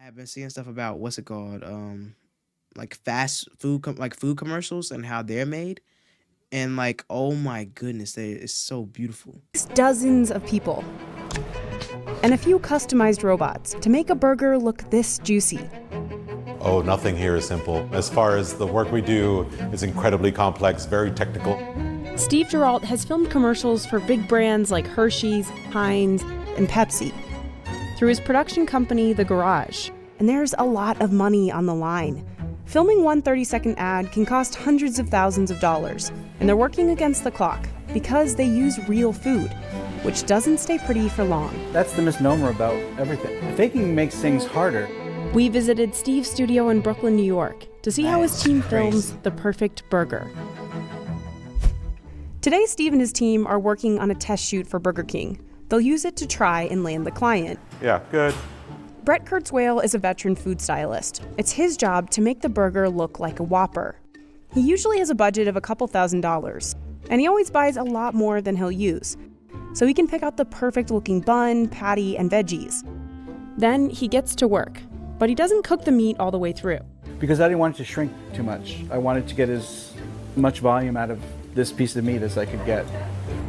I've been seeing stuff about what's it called, like fast food, like food commercials and how they're made, and like, oh my goodness, it's so beautiful. Dozens of people and a few customized robots to make a burger look this juicy. Oh, nothing here is simple. As far as the work we do, it's incredibly complex, very technical. Steve Geralt has filmed commercials for big brands like Hershey's, Heinz, and Pepsi through his production company, The Garage. And there's a lot of money on the line. Filming one 30-second ad can cost hundreds of thousands of dollars, and they're working against the clock because they use real food, which doesn't stay pretty for long. That's the misnomer about everything. Faking makes things harder. We visited Steve's studio in Brooklyn, New York, to see how his team films the perfect burger. Today, Steve and his team are working on a test shoot for Burger King. They'll use it to try and land the client. Yeah, good. Brett Kurzweil is a veteran food stylist. It's his job to make the burger look like a Whopper. He usually has a budget of a couple $1,000s, and he always buys a lot more than he'll use, so he can pick out the perfect-looking bun, patty, and veggies. Then he gets to work, but he doesn't cook the meat all the way through. Because I didn't want it to shrink too much. I wanted to get as much volume out of this piece of meat as I could get.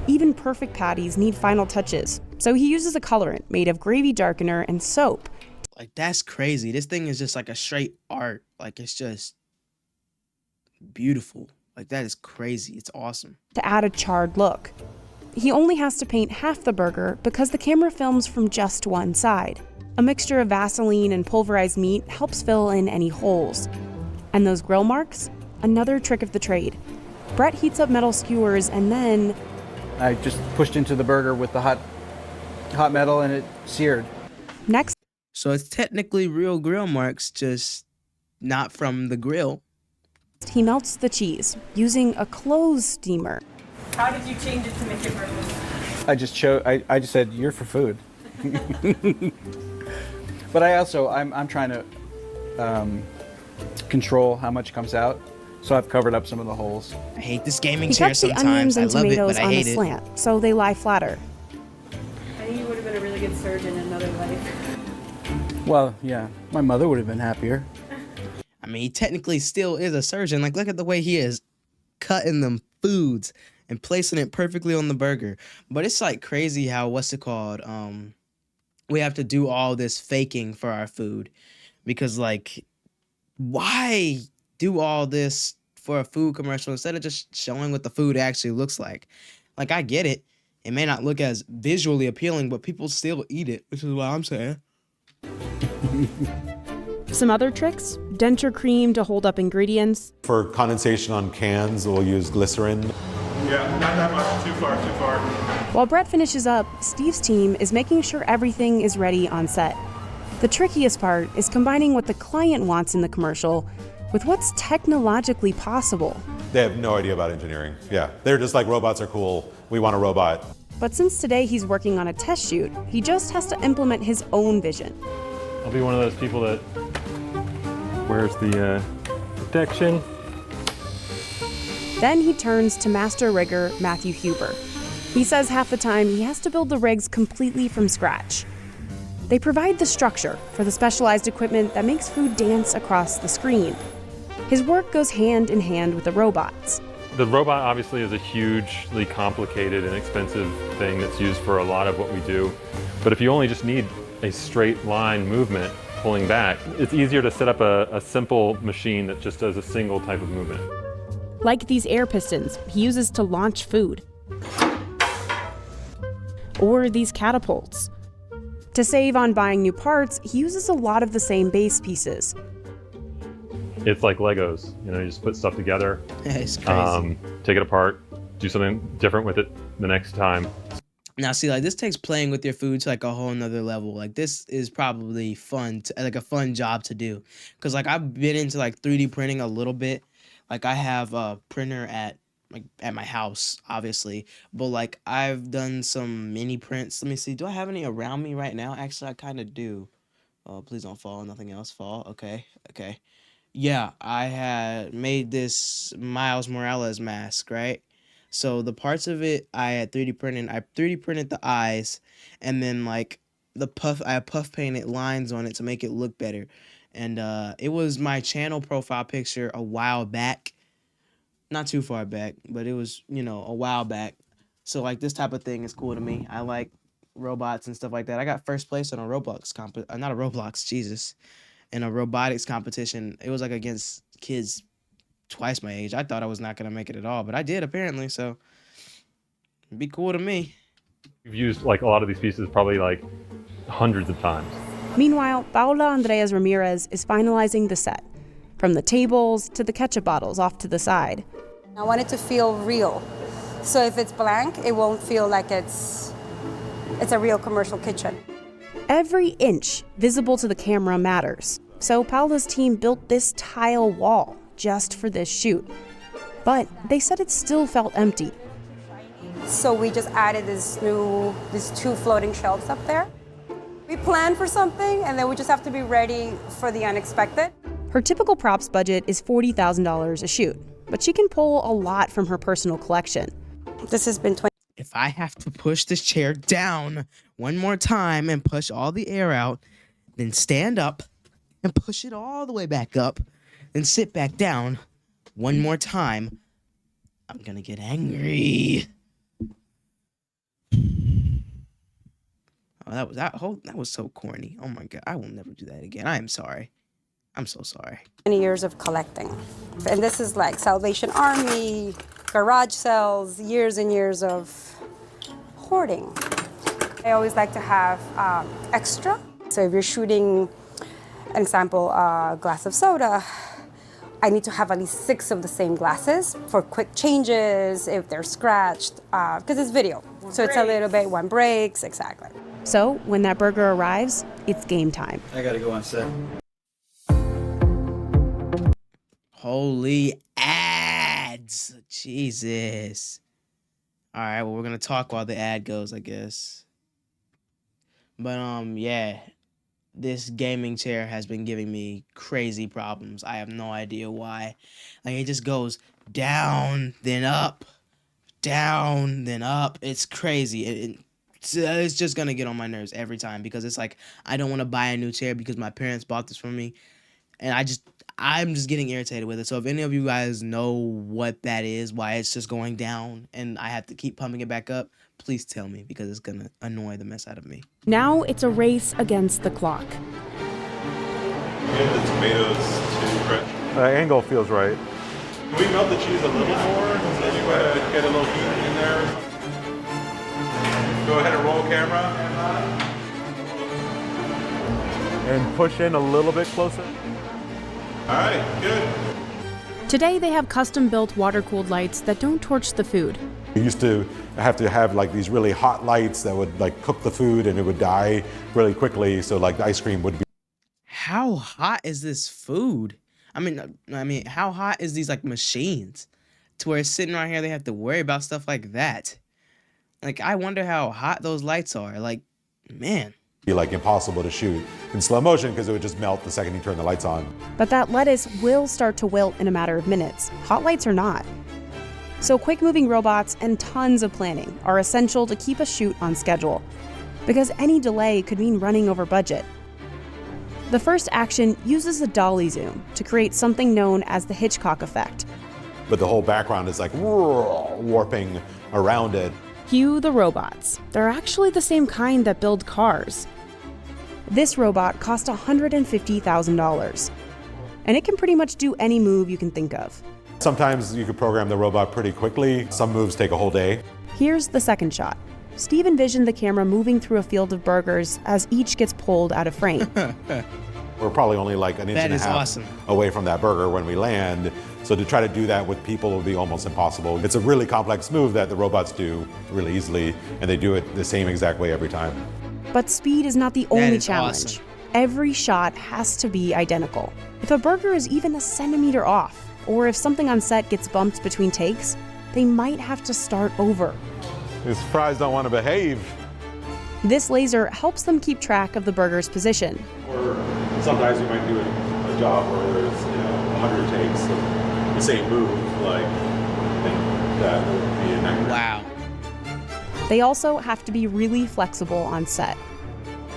Even perfect patties need final touches, so he uses a colorant made of gravy darkener and soap. Like, that's crazy. This thing is just like a straight art. Like, it's just beautiful. Like, that is crazy. It's awesome. To add a charred look. He only has to paint half the burger because the camera films from just one side. A mixture of Vaseline and pulverized meat helps fill in any holes. And those grill marks? Another trick of the trade. Brett heats up metal skewers and then... I just pushed into the burger with the hot metal and it seared. Next, So it's technically real grill marks, just not from the grill. he melts the cheese using a clothes steamer. How did you change it to make it perfect? I just said, you're for food. But I'm trying to control how much comes out. So I've covered up some of the holes. I hate this gaming He chair cuts the onions sometimes. I and love it, tomatoes but I on a hate it. slant, so they lie flatter. I think you would have been a really good surgeon in another life. Well, yeah, my mother would have been happier. I mean, he technically still is a surgeon. Like, look at the way he is cutting them foods and placing it perfectly on the burger. But it's like crazy how, what's it called? We have to do all this faking for our food because, like, why do all this for a food commercial instead of just showing what the food actually looks like? Like, I get it. It may not look as visually appealing, but people still eat it, which is what I'm saying. Some other tricks? Denture cream to hold up ingredients. For condensation on cans, we'll use glycerin. Yeah, not that much. Too far, too far. While Brett finishes up, Steve's team is making sure everything is ready on set. The trickiest part is combining what the client wants in the commercial with what's technologically possible. They have no idea about engineering. Yeah, they're just like, robots are cool. We want a robot. But since today he's working on a test shoot, he just has to implement his own vision. I'll be one of those people that wears the protection. Then he turns to master rigger Matthew Huber. He says half the time he has to build the rigs completely from scratch. They provide the structure for the specialized equipment that makes food dance across the screen. His work goes hand in hand with the robots. The robot obviously is a hugely complicated and expensive thing that's used for a lot of what we do. But if you only just need a straight line movement pulling back, it's easier to set up a simple machine that just does a single type of movement. Like these air pistons he uses to launch food. Or these catapults. To save on buying new parts, he uses a lot of the same base pieces. It's like Legos, you just put stuff together, It's crazy. take it apart, do something different with it the next time. Now, see, like, this takes playing with your food to like a whole nother level. Like, this is probably fun, like a fun job to do. Cause like I've been into like 3D printing a little bit. Like, I have a printer at my house, obviously, but like I've done some mini prints. Let me see. Do I have any around me right now? Actually, I kind of do. Oh, please don't fall. Nothing else fall. Okay. Okay. Yeah, I had made this Miles Morales mask, right? So the parts of it I had 3D printed. I 3D printed the eyes, and then like I have puff painted lines on it to make it look better. And it was my channel profile picture a while back. Not too far back, but it was, a while back. So like this type of thing is cool to me. I like robots and stuff like that. I got first place on a Roblox not a Roblox, Jesus. In a robotics competition. It was like against kids twice my age. I thought I was not gonna make it at all, but I did apparently, so it'd be cool to me. We've used like a lot of these pieces probably like hundreds of times. Meanwhile, Paula Andreas Ramirez is finalizing the set, from the tables to the ketchup bottles off to the side. I want it to feel real. So if it's blank, it won't feel like it's a real commercial kitchen. Every inch visible to the camera matters. So Paula's team built this tile wall just for this shoot. But they said it still felt empty. So we just added these 2 floating shelves up there. We plan for something, and then we just have to be ready for the unexpected. Her typical props budget is $40,000 a shoot, but she can pull a lot from her personal collection. This has been If I have to push this chair down one more time and push all the air out, then stand up and push it all the way back up, then sit back down one more time, I'm gonna get angry. Oh, that was so corny. Oh my God, I will never do that again. I am sorry. I'm so sorry. 20 years of collecting. And this is like Salvation Army, garage sales, years and years of hoarding. I always like to have extra. So if you're shooting, an example, a glass of soda, I need to have at least 6 of the same glasses for quick changes if they're scratched, because it's video. So it's a little bit, one breaks, exactly. So when that burger arrives, it's game time. I gotta go on set. Holy ads. Jesus. All right, well, we're going to talk while the ad goes, I guess. But, yeah. This gaming chair has been giving me crazy problems. I have no idea why. Like, it just goes down, then up, down, then up. It's crazy. It's just going to get on my nerves every time because it's like, I don't want to buy a new chair because my parents bought this for me. And I'm just getting irritated with it. So if any of you guys know what that is, why it's just going down and I have to keep pumping it back up, please tell me because it's going to annoy the mess out of me. Now it's a race against the clock. Get the tomatoes to prep. The angle feels right. Can we melt the cheese a little more? So you get a little heat in there. Go ahead and roll camera. And push in a little bit closer. All right, good. Today they have custom-built water-cooled lights that don't torch the food. We used to have like these really hot lights that would like cook the food and it would die really quickly. So like the ice cream would be. How hot is this food? I mean, how hot is these like machines to where it's sitting right here? They have to worry about stuff like that. Like, I wonder how hot those lights are. Like, man. Be like impossible to shoot in slow motion because it would just melt the second you turn the lights on. But that lettuce will start to wilt in a matter of minutes. Hot lights are not. So quick-moving robots and tons of planning are essential to keep a shoot on schedule, because any delay could mean running over budget. The first action uses a dolly zoom to create something known as the Hitchcock effect. But the whole background is like warping around it. Cue the robots. They're actually the same kind that build cars. This robot cost $150,000, and it can pretty much do any move you can think of. Sometimes you could program the robot pretty quickly. Some moves take a whole day. Here's the second shot. Steve envisioned the camera moving through a field of burgers as each gets pulled out of frame. We're probably only like an inch and a half away from that burger when we land. So to try to do that with people would be almost impossible. It's a really complex move that the robots do really easily, and they do it the same exact way every time. But speed is not the only challenge. Awesome. Every shot has to be identical. If a burger is even a centimeter off, or if something on set gets bumped between takes, they might have to start over. These fries don't want to behave. This laser helps them keep track of the burger's position. Or sometimes you might do a job where there's 100 takes of the same move, like, and that would be inaccurate. Wow. They also have to be really flexible on set.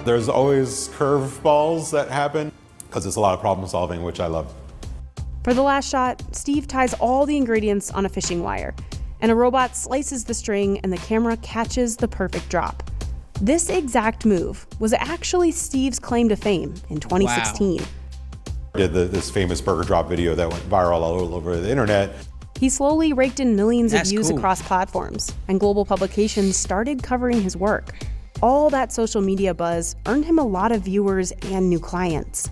There's always curveballs that happen because it's a lot of problem solving, which I love. For the last shot, Steve ties all the ingredients on a fishing wire, and a robot slices the string and the camera catches the perfect drop. This exact move was actually Steve's claim to fame in 2016. Wow. Did this famous burger drop video that went viral all over the internet. He slowly raked in millions of views cool. across platforms, and global publications started covering his work. All that social media buzz earned him a lot of viewers and new clients.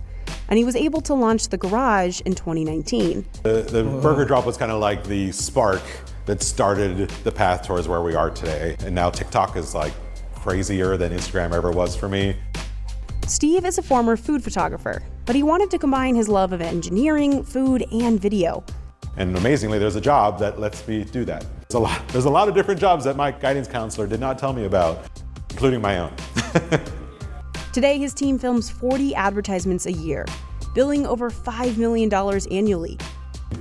And he was able to launch The Garage in 2019. The burger drop was kind of like the spark that started the path towards where we are today. And now TikTok is like crazier than Instagram ever was for me. Steve is a former food photographer, but he wanted to combine his love of engineering, food, and video. And amazingly, there's a job that lets me do that. There's a lot of different jobs that my guidance counselor did not tell me about, including my own. Today, his team films 40 advertisements a year, billing over $5 million annually.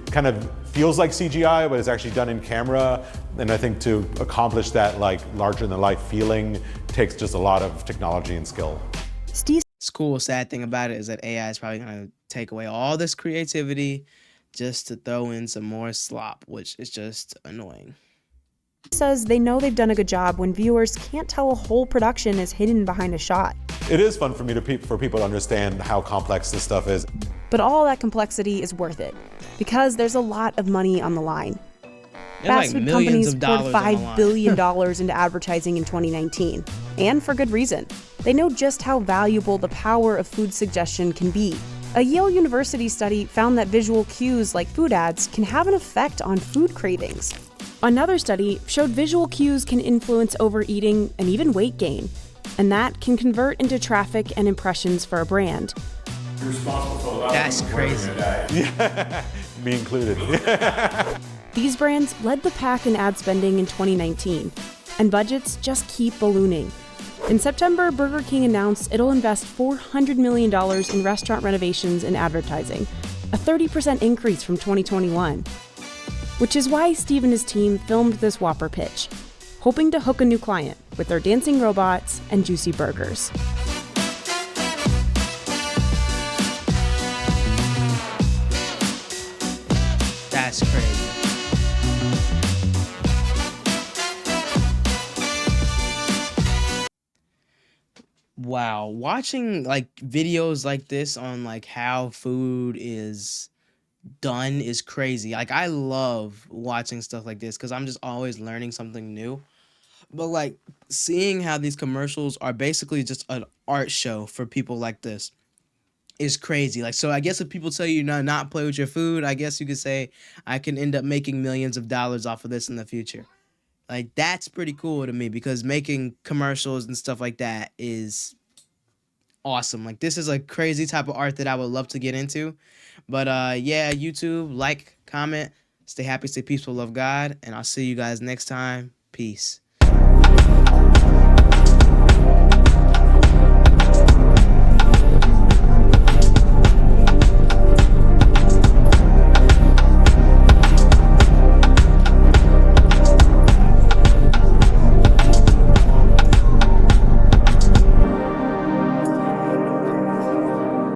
Kind of feels like CGI, but it's actually done in camera. And I think to accomplish that like larger than life feeling takes just a lot of technology and skill. Steve Cool, sad thing about it is that AI is probably going to take away all this creativity just to throw in some more slop, which is just annoying. says they know they've done a good job when viewers can't tell a whole production is hidden behind a shot. It is fun for me for people to understand how complex this stuff is. But all that complexity is worth it because there's a lot of money on the line. There's Fast like food millions companies of poured dollars on the $5 line. billion into advertising in 2019, and for good reason. They know just how valuable the power of food suggestion can be. A Yale University study found that visual cues like food ads can have an effect on food cravings. Another study showed visual cues can influence overeating and even weight gain, and that can convert into traffic and impressions for a brand. That's crazy. Me included. These brands led the pack in ad spending in 2019, and budgets just keep ballooning. In September, Burger King announced it'll invest $400 million in restaurant renovations and advertising, a 30% increase from 2021. Which is why Steve and his team filmed this Whopper pitch, hoping to hook a new client with their dancing robots and juicy burgers. That's crazy. Wow, watching like videos like this on like how food is done is crazy. Like I love watching stuff like this because I'm just always learning something new. But like seeing how these commercials are basically just an art show for people like this is crazy. Like, so I guess if people tell you not play with your food, I guess you could say I can end up making millions of dollars off of this in the future. Like that's pretty cool to me because making commercials and stuff like that is awesome. Like this is a crazy type of art that I would love to get into. But yeah, YouTube, like, comment, stay happy, stay peaceful, love God, and I'll see you guys next time. Peace.